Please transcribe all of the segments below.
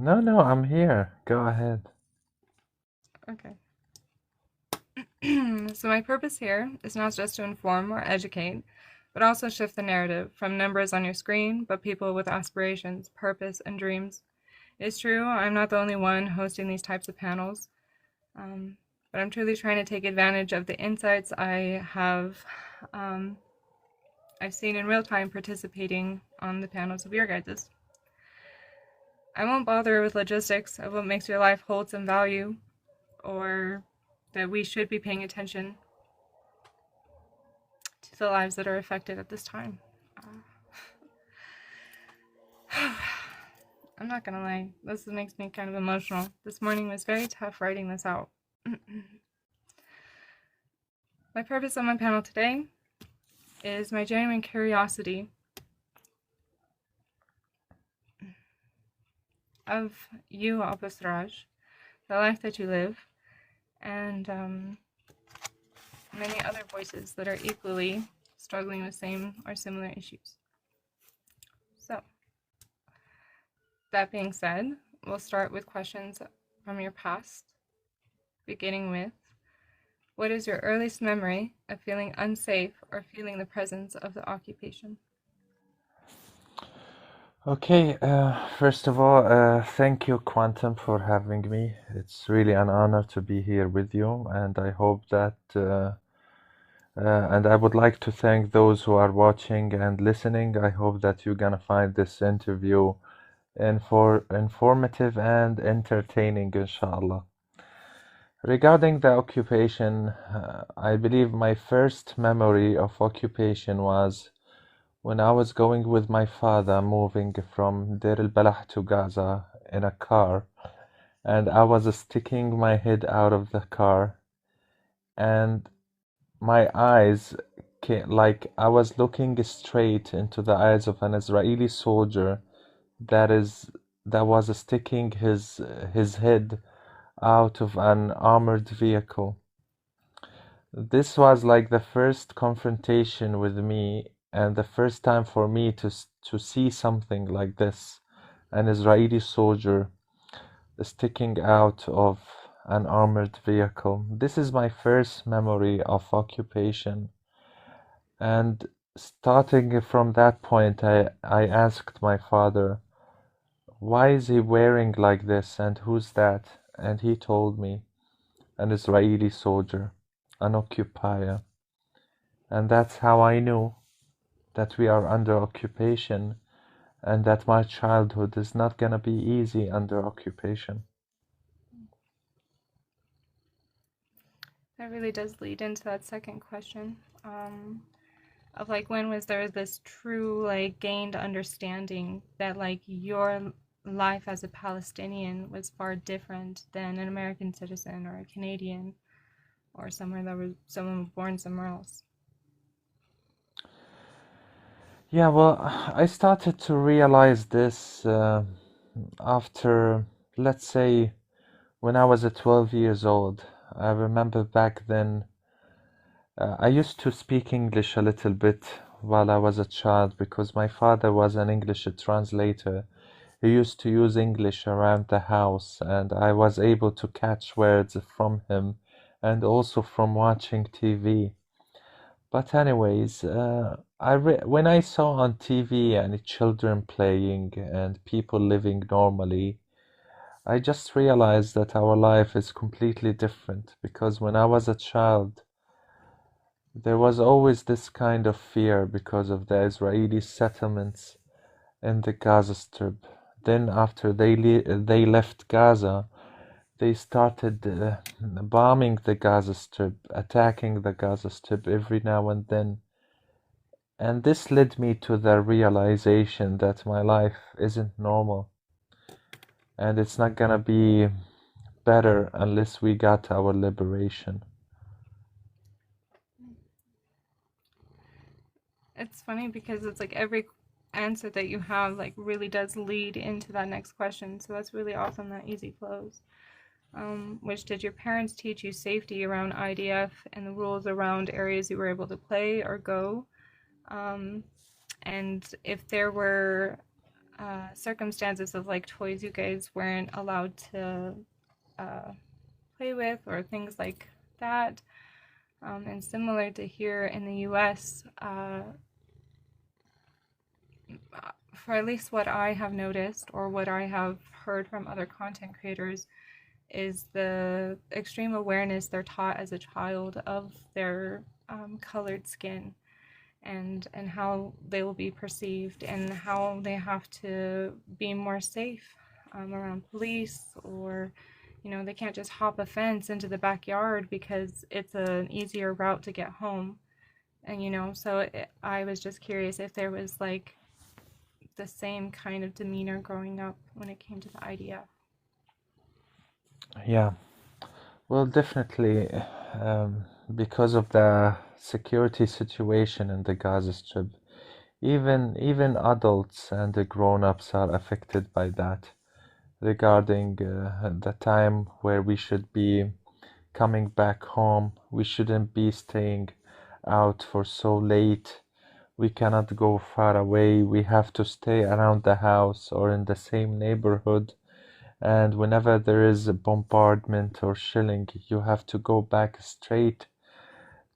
No, I'm here. Go ahead. Okay. So my purpose here is not just to inform or educate, but also shift the narrative from numbers on your screen, but people with aspirations, purpose, and dreams. It's true, I'm not the only one hosting these types of panels, but I'm truly trying to take advantage of the insights um, I've seen in real time participating on the panels of your guys'. I won't bother with logistics of what makes your life hold some value or that we should be paying attention to the lives that are affected at this time. I'm not gonna lie, this makes me kind of emotional. This morning was very tough writing this out. My purpose on my panel today is my genuine curiosity of you, Alpa Siraj, the life that you live, and many other voices that are equally struggling with same or similar issues. So, that being said, we'll start with questions from your past, beginning with, what is your earliest memory of feeling unsafe or feeling the presence of the occupation? Okay, first of all, thank you, Quantum, for having me. It's really an honor to be here with you, and I hope that, and I would like to thank those who are watching and listening. I hope that you're gonna find this interview informative and entertaining, inshallah. Regarding the occupation, I believe my first memory of occupation was when I was going with my father moving from Deir al-Balah to Gaza in a car, and I was sticking my head out of the car, and my eyes like I was looking straight into the eyes of an Israeli soldier that is that was sticking his head out of an armored vehicle. This was like the first confrontation with me and the first time for me to see something like this, an Israeli soldier sticking out of an armored vehicle. This is my first memory of occupation. And starting from that point, I asked my father, why is he wearing like this and who's that? And he told me, an Israeli soldier, an occupier. And that's how I knew that we are under occupation and that my childhood is not gonna be easy under occupation. That really does lead into that second question of like when was there this true like gained understanding that like your life as a Palestinian was far different than an American citizen or a Canadian or someone born somewhere else. Yeah, well, I started to realize this after, let's say, when I was 12 years old. I remember back then, I used to speak English a little bit while I was a child because my father was an English translator. He used to use English around the house, and I was able to catch words from him and also from watching TV. But anyways, when I saw on TV and children playing and people living normally, I just realized that our life is completely different because when I was a child, there was always this kind of fear because of the Israeli settlements in the Gaza Strip. Then after they left Gaza, they started bombing the Gaza Strip, attacking the Gaza Strip every now and then. And this led me to the realization that my life isn't normal and it's not gonna be better unless we got our liberation. It's funny because it's like every answer that you have like really does lead into that next question. So that's really awesome, that easy flows. Which did your parents teach you safety around IDF and the rules around areas you were able to play or go? And if there were circumstances of like toys you guys weren't allowed to uh, play with or things like that. And similar to here in the US, for at least what I have noticed or what I have heard from other content creators, is the extreme awareness they're taught as a child of their colored skin and how they will be perceived and how they have to be more safe around police, or they can't just hop a fence into the backyard because it's an easier route to get home. And so I was just curious if there was like the same kind of demeanor growing up when it came to the IDF. Yeah, well, definitely, because of the security situation in the Gaza Strip, even adults and the grown-ups are affected by that regarding the time where we should be coming back home. We shouldn't be staying out for so late. We cannot go far away. We have to stay around the house or in the same neighborhood. And whenever there is a bombardment or shelling, you have to go back straight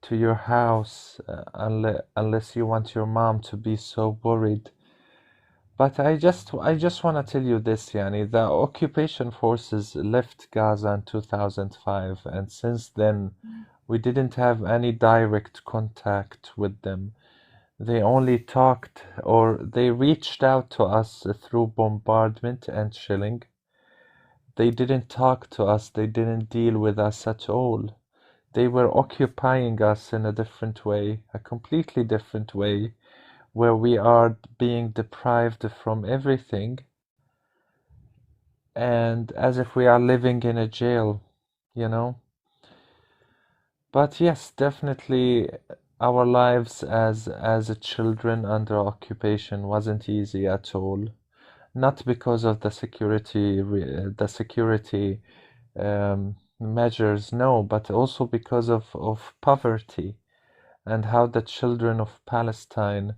to your house, unless you want your mom to be so worried. But I just want to tell you this, Yani, the occupation forces left Gaza in 2005, and since then we didn't have any direct contact with them. They only talked, or they reached out to us through bombardment and shelling. They didn't talk to us, they didn't deal with us at all. They were occupying us in a different way, a completely different way, where we are being deprived from everything, and as if we are living in a jail, you know? But yes, definitely our lives as a children under occupation wasn't easy at all. Not because of the security measures, no, but also because of poverty and how the children of Palestine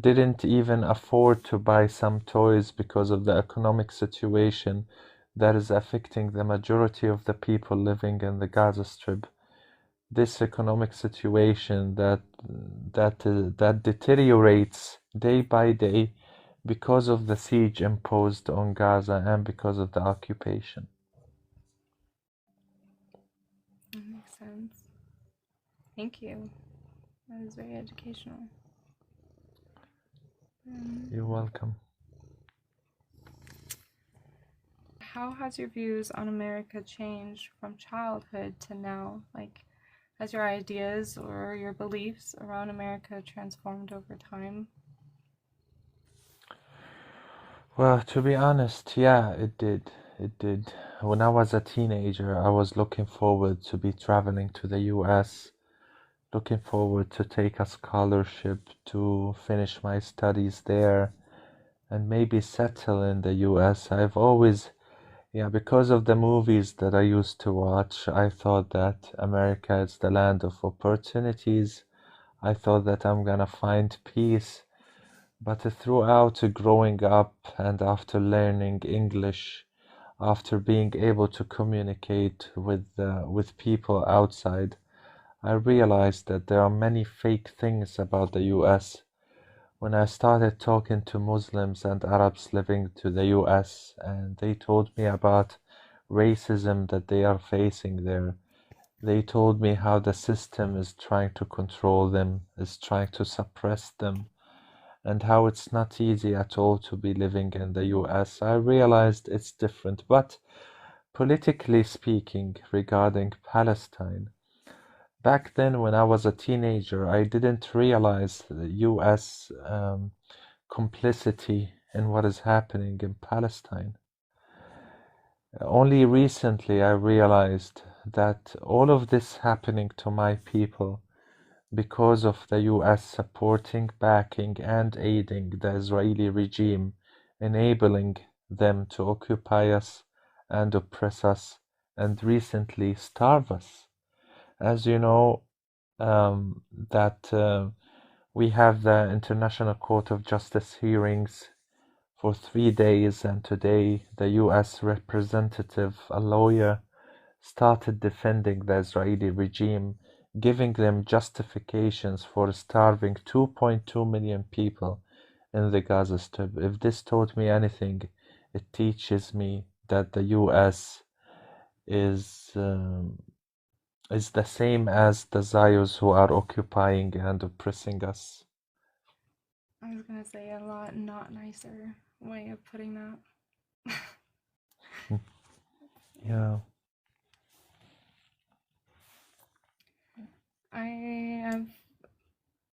didn't even afford to buy some toys because of the economic situation that is affecting the majority of the people living in the Gaza Strip. This economic situation that deteriorates day by day because of the siege imposed on Gaza and because of the occupation. That makes sense. Thank you. That was very educational. You're welcome. How has your views on America changed from childhood to now? Like, has your ideas or your beliefs around America transformed over time? Well, to be honest, yeah, it did. It did. When I was a teenager, I was looking forward to be traveling to the US, looking forward to take a scholarship to finish my studies there and maybe settle in the US. I've always, yeah, because of the movies that I used to watch, I thought that America is the land of opportunities. I thought that I'm gonna find peace. But throughout growing up and after learning English, after being able to communicate with people outside, I realized that there are many fake things about the US. When I started talking to Muslims and Arabs living to the US, and they told me about racism that they are facing there. They told me how the system is trying to control them, is trying to suppress them, and how it's not easy at all to be living in the US. I realized it's different, but politically speaking, regarding Palestine, back then when I was a teenager, I didn't realize the US complicity in what is happening in Palestine. Only recently I realized that all of this happening to my people because of the US supporting, backing, and aiding the Israeli regime, enabling them to occupy us and oppress us, and recently starve us. As you know, that we have the International Court of Justice hearings for 3 days, and today the US representative, a lawyer, started defending the Israeli regime, giving them justifications for starving 2.2 million people in the Gaza Strip. If this taught me anything, it teaches me that the US is the same as the Zions who are occupying and oppressing us. I was gonna say a lot not nicer way of putting that. Yeah.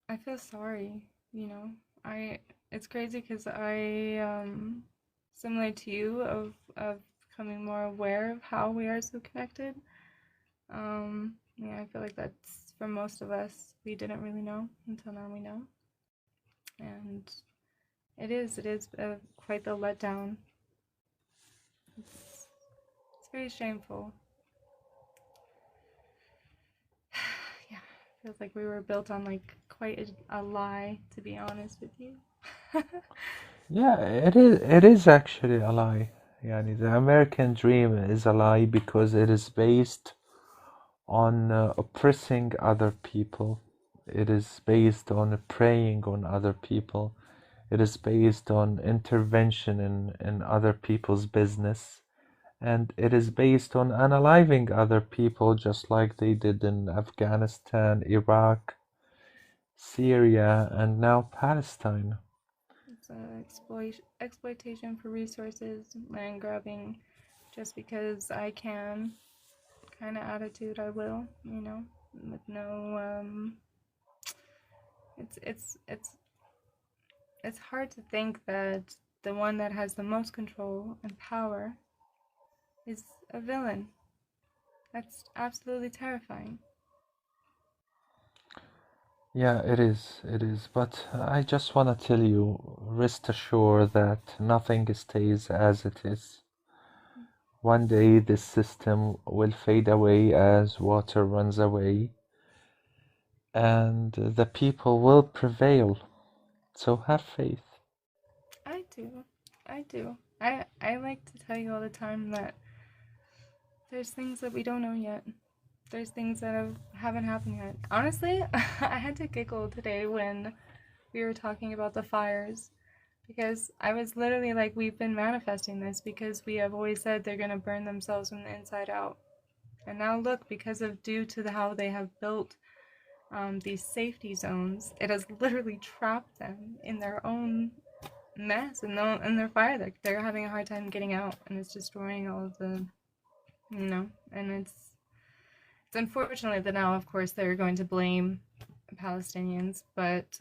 I feel sorry, you know. It's crazy because similar to you of becoming more aware of how we are so connected. Yeah, I feel like that's for most of us. We didn't really know until now we know, and it is quite the letdown. It's very shameful. Yeah, feels like we were built on like quite a lie, to be honest with you. Yeah, it is actually a lie. Yani the American dream is a lie because it is based on oppressing other people. It is based on preying on other people. It is based on intervention in other people's business. And it is based on unaliving other people just like they did in Afghanistan, Iraq, Syria, and now Palestine. It's exploitation for resources, land grabbing, just because I can, kind of attitude. I will, you know, with no. It's hard to think that the one that has the most control and power is a villain. That's absolutely terrifying. Yeah, it is. It is. But I just want to tell you, rest assured that nothing stays as it is. One day this system will fade away as water runs away, and the people will prevail. So have faith. I do. I do. I like to tell you all the time that there's things that we don't know yet. There's things that haven't happened yet. Honestly, I had to giggle today when we were talking about the fires because I was literally like, we've been manifesting this because we have always said they're going to burn themselves from the inside out. And now look, because of due to how they have built these safety zones, it has literally trapped them in their own mess and their fire. They're having a hard time getting out, and it's destroying all of the, and it's unfortunate that now, of course, they're going to blame Palestinians, but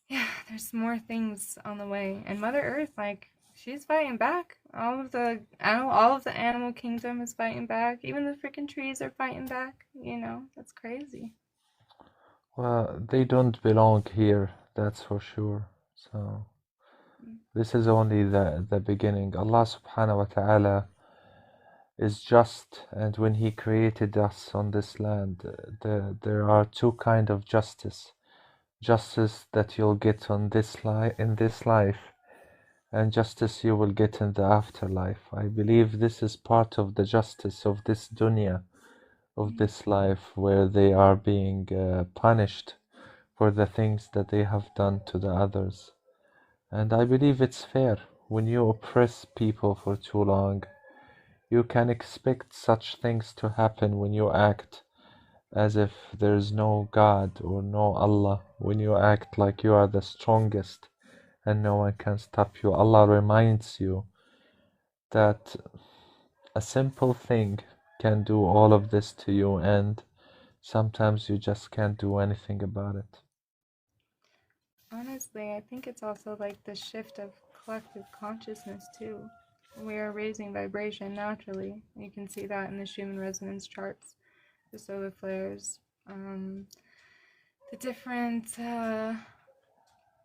yeah, there's more things on the way, and Mother Earth, like, she's fighting back. All of the animal kingdom is fighting back. Even the freaking trees are fighting back. That's crazy. Well, they don't belong here, that's for sure. So this is only the beginning. Allah subhanahu wa ta'ala is just, and when He created us on this land, there are two kind of justice. Justice that you'll get on in this life, and justice you will get in the afterlife. I believe this is part of the justice of this dunya, of this life, where they are being punished for the things that they have done to the others. And I believe it's fair. When you oppress people for too long, you can expect such things to happen when you act as if there is no God or no Allah, when you act like you are the strongest and no one can stop you. Allah reminds you that a simple thing can do all of this to you, and sometimes you just can't do anything about it. Honestly, I think it's also like the shift of collective consciousness too. We are raising vibration naturally. You can see that in the Schumann resonance charts, the solar flares, the different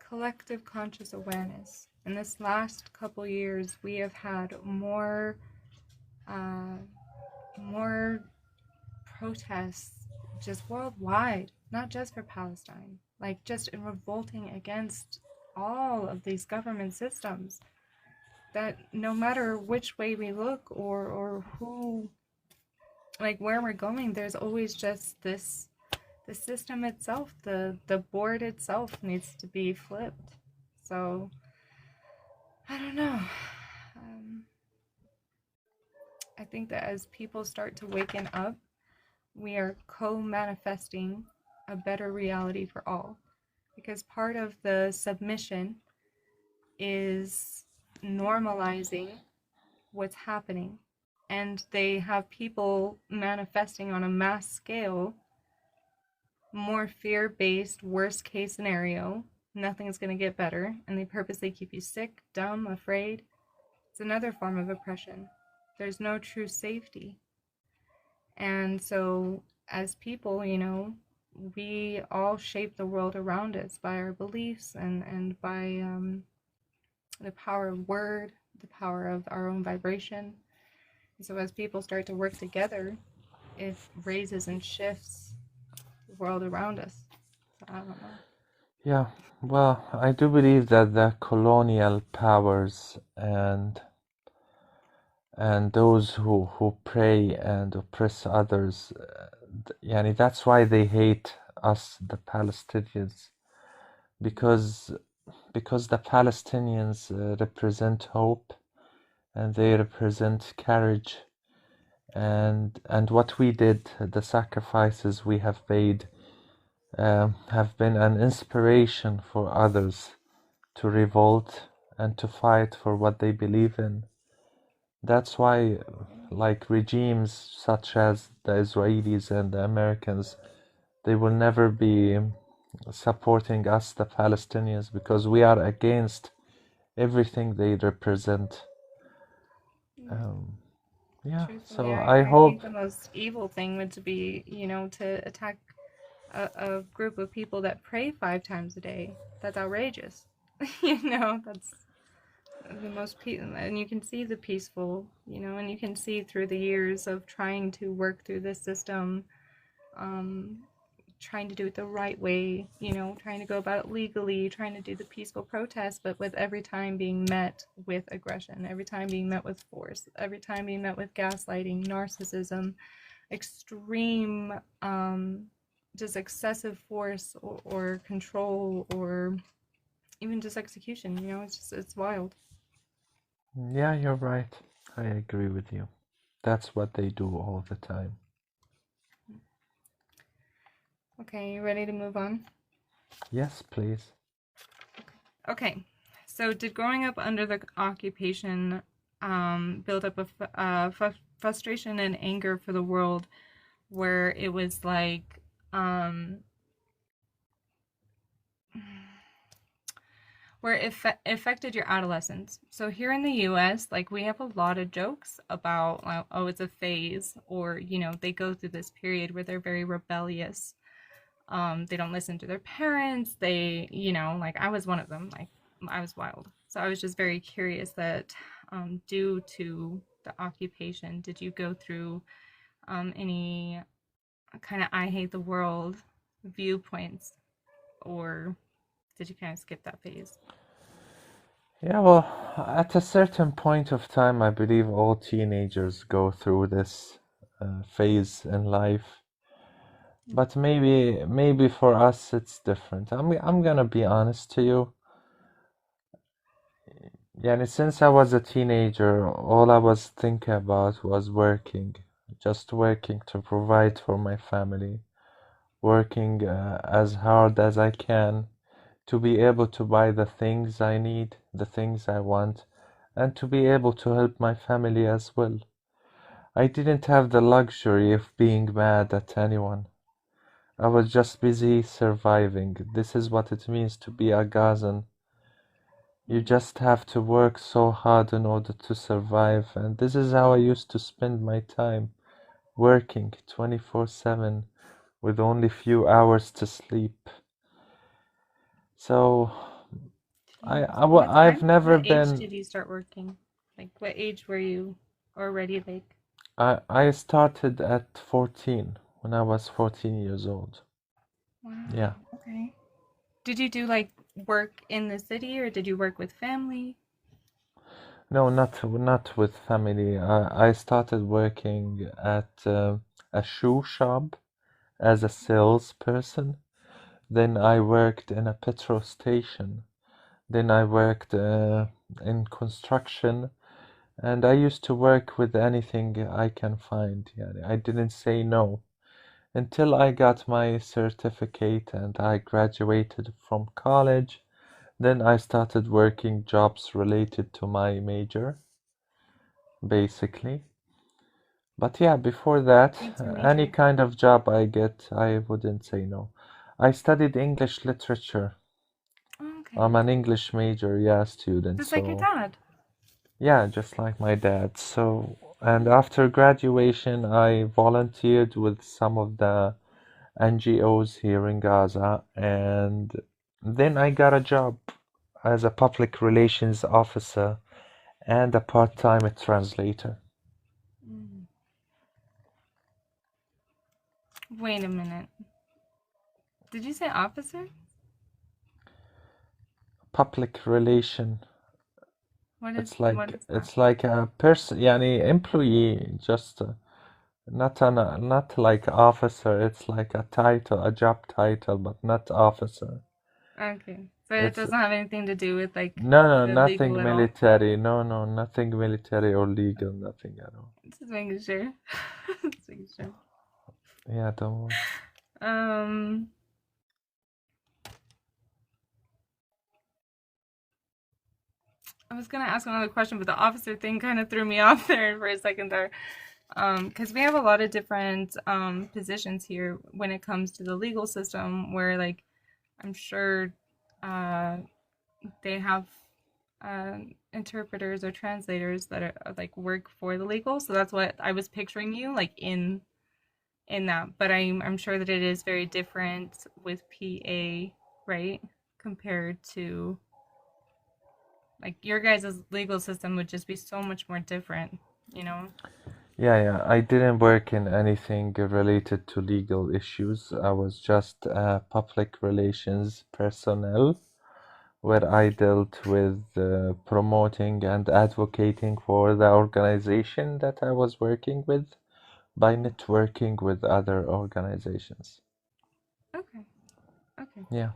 collective conscious awareness. In this last couple years, we have had more protests just worldwide, not just for Palestine. like just in revolting against all of these government systems, that no matter which way we look or who, like where we're going, there's always just this, the system itself, the board itself needs to be flipped. So I don't know. Um, I think that as people start to waken up, we are co-manifesting a better reality for all. Because part of the submission is normalizing what's happening. And they have people manifesting on a mass scale, more fear based, worst case scenario. Nothing's going to get better. And they purposely keep you sick, dumb, afraid. It's another form of oppression. There's no true safety. And so, as people, we all shape the world around us by our beliefs and by the power of word, the power of our own vibration. And so, as people start to work together, it raises and shifts the world around us. So, I don't know. Yeah, well, I do believe that the colonial powers and those who prey and oppress others, yani that's why they hate us, the Palestinians, because the Palestinians represent hope, and they represent courage, and what we did, the sacrifices we have made, have been an inspiration for others to revolt and to fight for what they believe in. That's why, like regimes such as the Israelis and the Americans, they will never be supporting us, the Palestinians, because we are against everything they represent. Yeah, Truthfully, so I, I I think hope, the most evil thing would be, to attack a group of people that pray 5 times a day. That's outrageous. That's the most and you can see the peaceful, and you can see through the years of trying to work through this system, trying to do it the right way, trying to go about it legally, trying to do the peaceful protest, but with every time being met with aggression, every time being met with force, every time being met with gaslighting, narcissism, extreme, just excessive force or control, or even just execution. It's wild. yeah, you're right. I agree with you. That's what they do all the time. Okay, you ready to move on? Yes, please. Okay, so did growing up under the occupation build up a frustration and anger for the world, where it was like, where it affected your adolescence? So here in the US, like, we have a lot of jokes about, oh, it's a phase, or they go through this period where they're very rebellious. They don't listen to their parents. They, like, I was one of them. Like, I was wild. So I was just very curious that, due to the occupation, did you go through any kind of I hate the world viewpoints, or did you kind of skip that phase? Yeah, well, at a certain point of time, I believe all teenagers go through this phase in life. But maybe for us it's different. I'm gonna be honest to you. Yeah, since I was a teenager, all I was thinking about was working, just working to provide for my family, working as hard as I can to be able to buy the things I need, the things I want, and to be able to help my family as well. I didn't have the luxury of being mad at anyone. I was just busy surviving. This is what it means to be a Gazan. You just have to work so hard in order to survive, and this is how I used to spend my time, working 24/7 with only few hours to sleep. So I've never What age been. did you start working? Like, what age were you already, like? I started at 14, when I was 14 years old. Wow. Yeah. Okay. Did you do like work in the city or did you work with family? No, not with family. I started working at a shoe shop as a salesperson. Then I worked in a petrol station. Then I worked in construction, and I used to work with anything I can find. Yeah, I didn't say no until I got my certificate and I graduated from college. Then I started working jobs related to my major, basically. But yeah, before that, What's your any major? kind of job I get, I wouldn't say no. I studied English literature. Oh, okay. I'm an English major, yeah, student. Just like your So dad. yeah, just like my dad. So, and after graduation, I volunteered with some of the NGOs here in Gaza, and then I got a job as a public relations officer and a part-time translator. Mm. Wait a minute. Did you say officer? Public relation. What is It's what like is that? it's like a person, yani employee, just not like officer. It's like a title, a job title, but not officer. Okay. So it It's doesn't have anything to do with like no, the legal nothing at all. military. No, nothing military or legal, nothing at all. Just making sure. Just making sure. Yeah, don't worry. Um, I was gonna ask another question, but the officer thing kind of threw me off there for a second there. Because we have a lot of different positions here when it comes to the legal system, where like I'm sure uh, they have interpreters or translators that are like work for the legal. So that's what I was picturing you like in that. But I'm sure that it is very different with PA, right? Compared to like your guys' legal system would just be so much more different, you know? Yeah. I didn't work in anything related to legal issues. I was just public relations personnel, where I dealt with promoting and advocating for the organization that I was working with by networking with other organizations. Okay, okay. Yeah.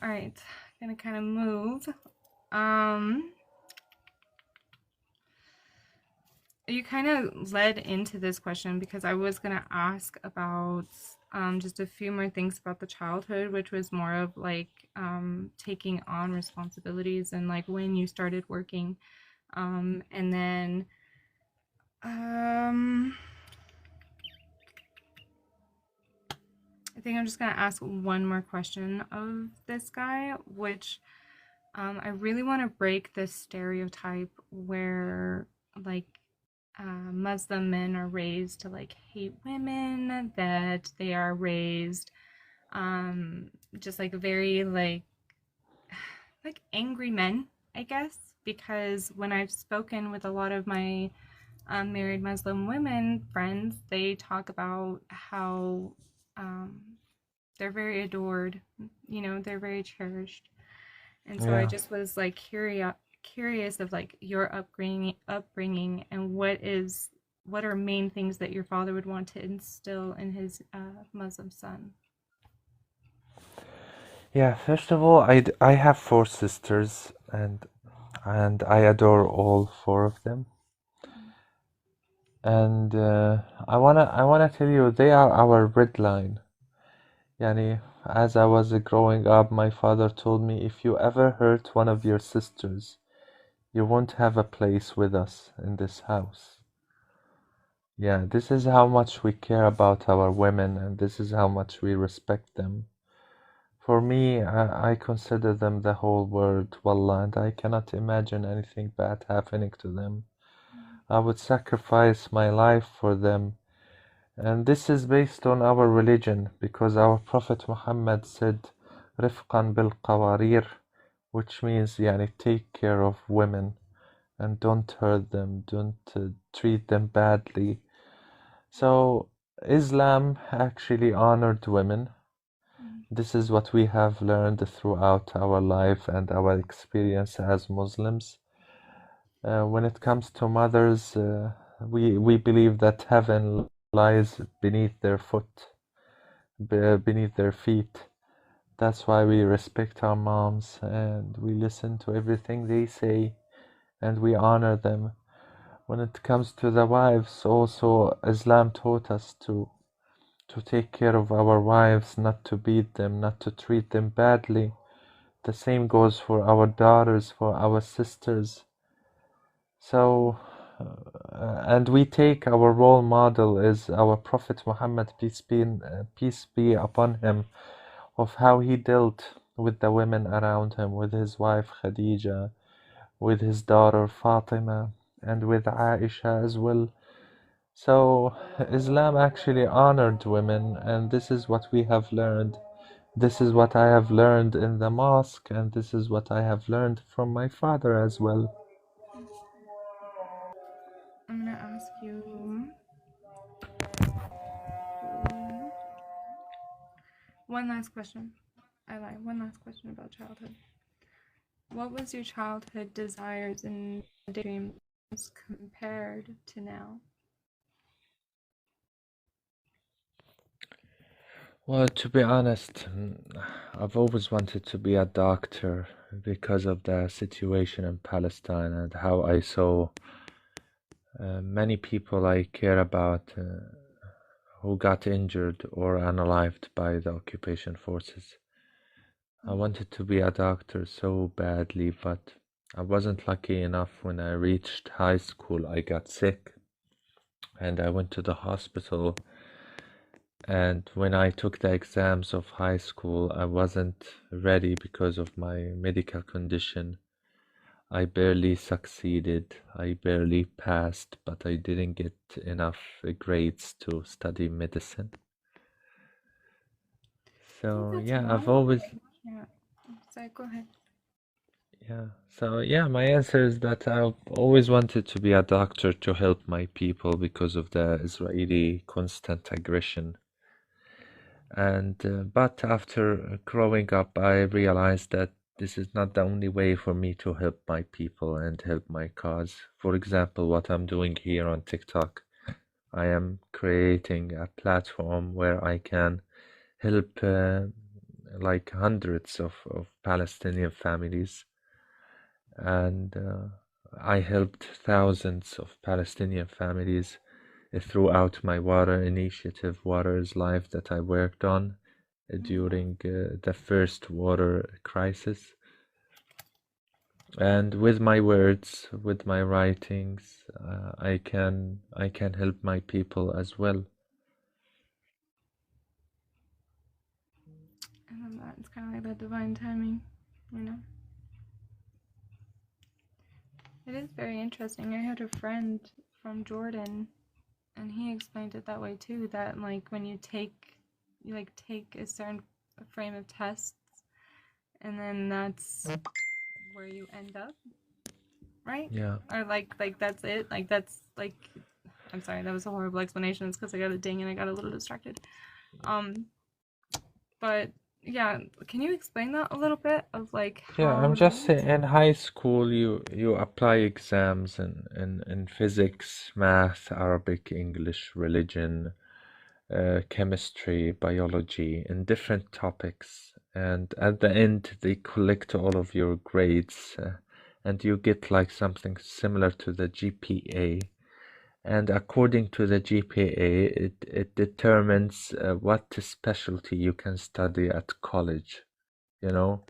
All right, gonna kind of move. Um, you kind of led into this question because I was gonna ask about just a few more things about the childhood, which was more of like taking on responsibilities and like when you started working. And then um, I think I'm just gonna ask one more question of this guy, which I really want to break this stereotype where like Muslim men are raised to like hate women, that they are raised just like very like angry men, I guess, because when I've spoken with a lot of my married Muslim women friends, they talk about how um, they're very adored, you know, they're very cherished. And so I Yeah. just was like curious of like your upbringing and what are main things that your father would want to instill in his Muslim son. Yeah, first of all, I have four sisters, and I adore all four of them. And I wanna tell you, they are our red line. Yani, as I was growing up, my father told me, if you ever hurt one of your sisters, you won't have a place with us in this house. Yeah, this is how much we care about our women, and this is how much we respect them. For me, I consider them the whole world, wallah, and I cannot imagine anything bad happening to them. I would sacrifice my life for them. And this is based on our religion, because our Prophet Muhammad said, رفقا بالقوارير, which means يعني, take care of women and don't hurt them, don't treat them badly. So Islam actually honored women. Mm. This is what we have learned throughout our life and our experience as Muslims. When it comes to mothers, we believe that heaven lies beneath their beneath their feet. That's why we respect our moms and we listen to everything they say and we honor them. When it comes to the wives, also Islam taught us to take care of our wives, not to beat them, not to treat them badly. The same goes for our daughters, for our sisters. So, and we take our role model is our Prophet Muhammad, peace be upon him, of how he dealt with the women around him, with his wife Khadija, with his daughter Fatima, and with Aisha as well. So Islam actually honored women, and this is what we have learned. This is what I have learned in the mosque, and this is what I have learned from my father as well. I'm gonna ask you one last question. I lied. One last question about childhood. What was your childhood desires and dreams compared to now? Well, to be honest, I've always wanted to be a doctor because of the situation in Palestine and how I saw many people I care about who got injured or unalived by the occupation forces. I wanted to be a doctor so badly, but I wasn't lucky enough. When I reached high school, I got sick and I went to the hospital. And when I took the exams of high school, I wasn't ready because of my medical condition. I barely succeeded, I barely passed, but I didn't get enough grades to study medicine. I think So that's yeah, why I've always I can't. Sorry, go ahead. yeah. So yeah, my answer is that I've always wanted to be a doctor to help my people because of the Israeli constant aggression. And but after growing up, I realized that this is not the only way for me to help my people and help my cause. For example, what I'm doing here on TikTok, I am creating a platform where I can help like hundreds of Palestinian families, and I helped thousands of Palestinian families throughout my water initiative, Water is Life, that I worked on during the first water crisis. And with my words, with my writings, I can help my people as well. I love that. It's kind of like that divine timing, you know? It is very interesting. I had a friend from Jordan, and he explained it that way too. That like when you like take a certain frame of tests, and then that's where you end up, right? Yeah. Or like that's it. Like that's like. I'm sorry, that was a horrible explanation. It's because I got a ding and I got a little distracted. Um, but yeah, can you explain that a little bit of like Yeah, I'm how just that? saying, in high school, you apply exams in physics, math, Arabic, English, religion, chemistry, biology, in different topics. And at the end, they collect all of your grades, and you get like something similar to the GPA. And according to the GPA, it determines what specialty you can study at college, you know?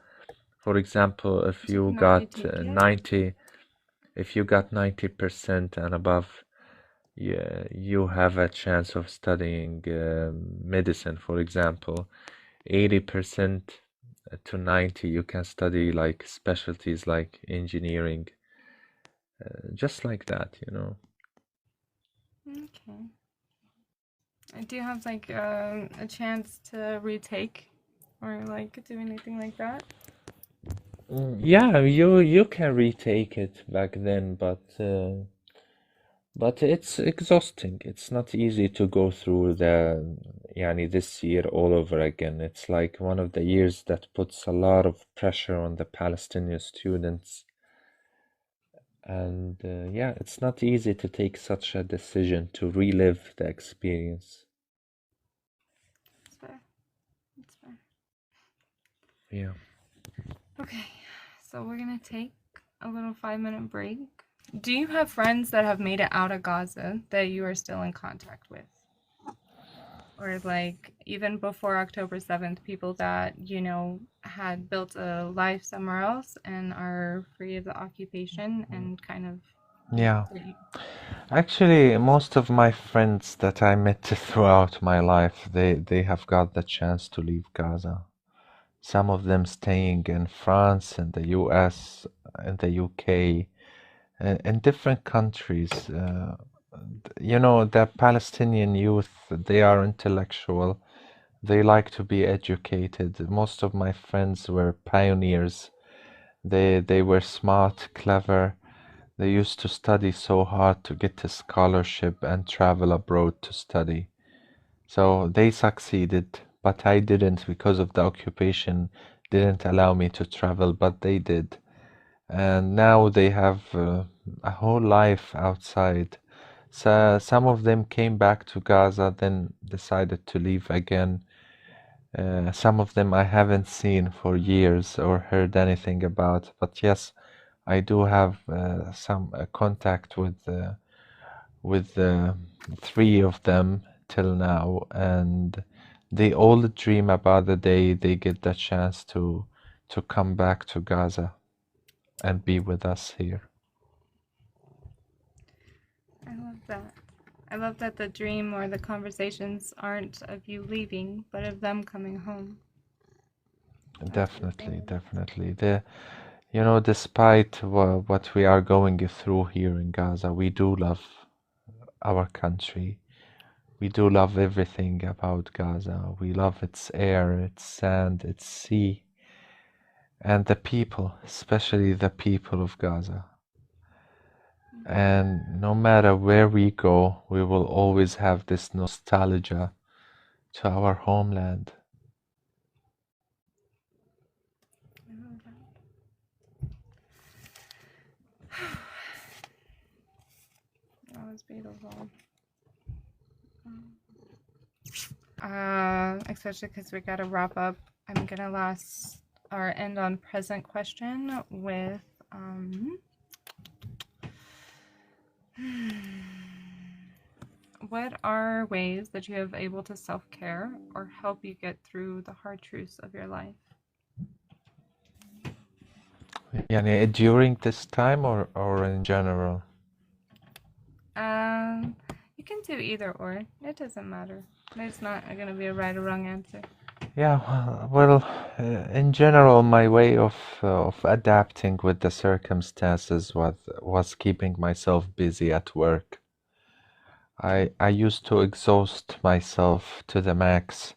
For example, if Did you you not got retake it? 90, if you got 90% and above, yeah, you have a chance of studying medicine, for example. 80% to 90, you can study like specialties like engineering, just like that, you know. Okay. Do you have like a chance to retake or like do anything like that? Yeah, you can retake it back then, but But it's exhausting. It's not easy to go through this year all over again. It's like one of the years that puts a lot of pressure on the Palestinian students. And yeah, it's not easy to take such a decision to relive the experience. That's fair. That's fair. Yeah. Okay, so we're gonna take a little 5-minute break. Do you have friends that have made it out of Gaza that you are still in contact with? Or like even before October 7th, people that, had built a life somewhere else and are free of the occupation and kind of Yeah. Actually, most of my friends that I met throughout my life, they have got the chance to leave Gaza. Some of them staying in France, in the US, in the UK, in different countries. The Palestinian youth, they are intellectual. They like to be educated. Most of my friends were pioneers. They were smart, clever. They used to study so hard to get a scholarship and travel abroad to study. So they succeeded, but I didn't because of the occupation didn't allow me to travel, but they did. And now they have a whole life outside. So some of them came back to Gaza, then decided to leave again. Some of them I haven't seen for years or heard anything about, but yes, I do have some contact with three of them till now, and they all dream about the day they get the chance to come back to Gaza and be with us here. I love that. I love that the dream or the conversations aren't of you leaving, but of them coming home. Definitely, definitely. Despite what we are going through here in Gaza, we do love our country. We do love everything about Gaza. We love its air, its sand, its sea, and the people, especially the people of Gaza. And no matter where we go, we will always have this nostalgia to our homeland. That was beautiful. Especially because we got to wrap up. I'm gonna end on present question with what are ways that you have able to self-care or help you get through the hard truths of your life? Yani during this time or in general? You can do either or. It doesn't matter. There's not going to be a right or wrong answer. Yeah, well, in general, my way of adapting with the circumstances was keeping myself busy at work. I used to exhaust myself to the max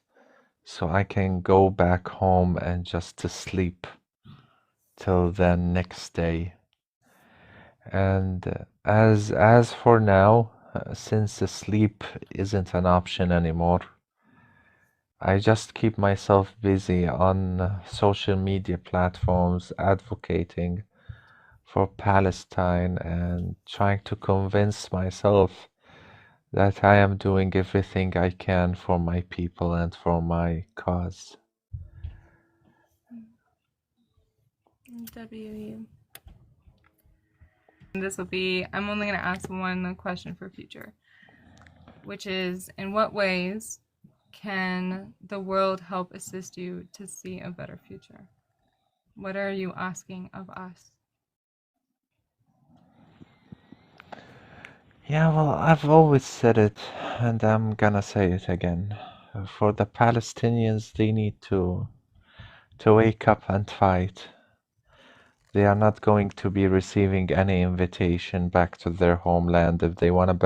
so I can go back home and just to sleep till the next day. And as for now, since the sleep isn't an option anymore, I just keep myself busy on social media platforms advocating for Palestine and trying to convince myself that I am doing everything I can for my people and for my cause. WU. This will be, I'm only going to ask one question for future, which is, in what ways can the world help assist you to see a better future? What are you asking of us? Yeah, well, I've always said it, and I'm gonna say it again. For the Palestinians, they need to wake up and fight. They are not going to be receiving any invitation back to their homeland. If they want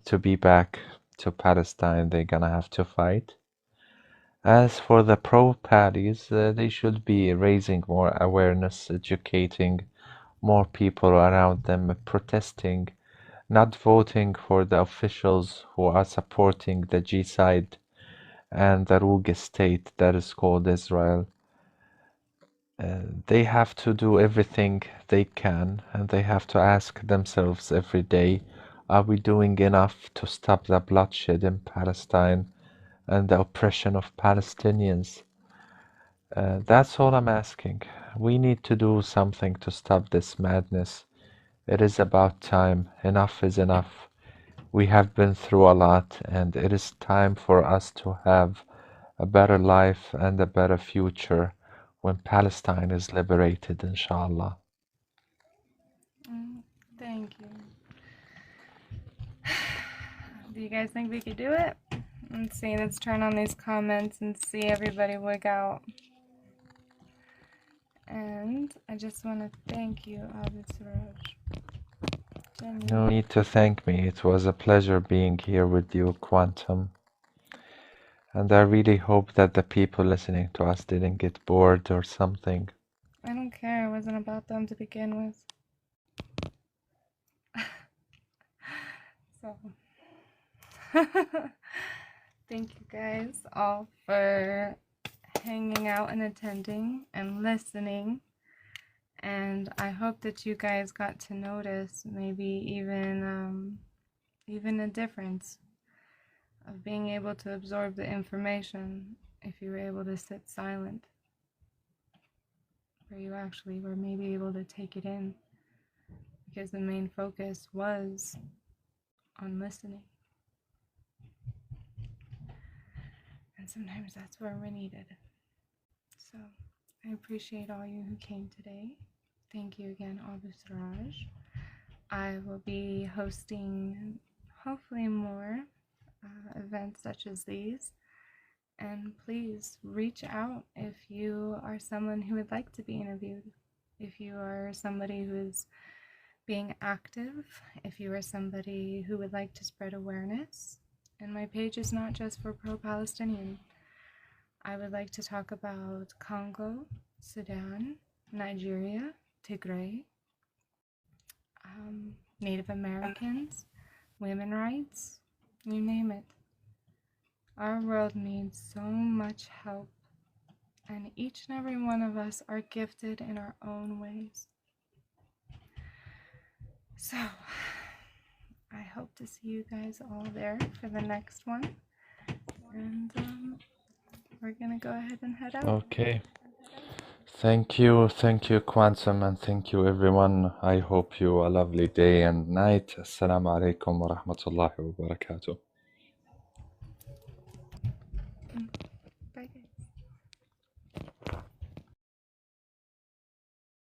to be back to Palestine, they're gonna have to fight. As for the pro-Paddies, they should be raising more awareness, educating more people around them, protesting, not voting for the officials who are supporting the G-side and the rogue state that is called Israel. They have to do everything they can, and they have to ask themselves every day, are we doing enough to stop the bloodshed in Palestine and the oppression of Palestinians? That's all I'm asking. We need to do something to stop this madness. It is about time. Enough is enough. We have been through a lot, and it is time for us to have a better life and a better future when Palestine is liberated, inshallah. Thank you. Do you guys think we could do it? Let's see, let's turn on these comments and see everybody wig out. And I just want to thank you, Abu Siraj. No need to thank me. It was a pleasure being here with you, Quantum. And I really hope that the people listening to us didn't get bored or something. I don't care. It wasn't about them to begin with. So, thank you guys all for hanging out and attending and listening. And I hope that you guys got to notice maybe even a difference of being able to absorb the information if you were able to sit silent, where you actually were maybe able to take it in, because the main focus was on listening. And sometimes that's where we're needed. So I appreciate all you who came today. Thank you again, Abu Siraj. I will be hosting hopefully more events such as these. And please reach out if you are someone who would like to be interviewed. If you are somebody who is being active, if you are somebody who would like to spread awareness. And my page is not just for pro-Palestinian. I would like to talk about Congo, Sudan, Nigeria, Tigray, Native Americans, women's rights, you name it. Our world needs so much help, and each and every one of us are gifted in our own ways. So, I hope to see you guys all there for the next one, and we're gonna go ahead and head out. Okay. Thank you, Quantum, and thank you, everyone. I hope you a lovely day and night. Assalamu alaikum wa rahmatullahi wa barakatuh.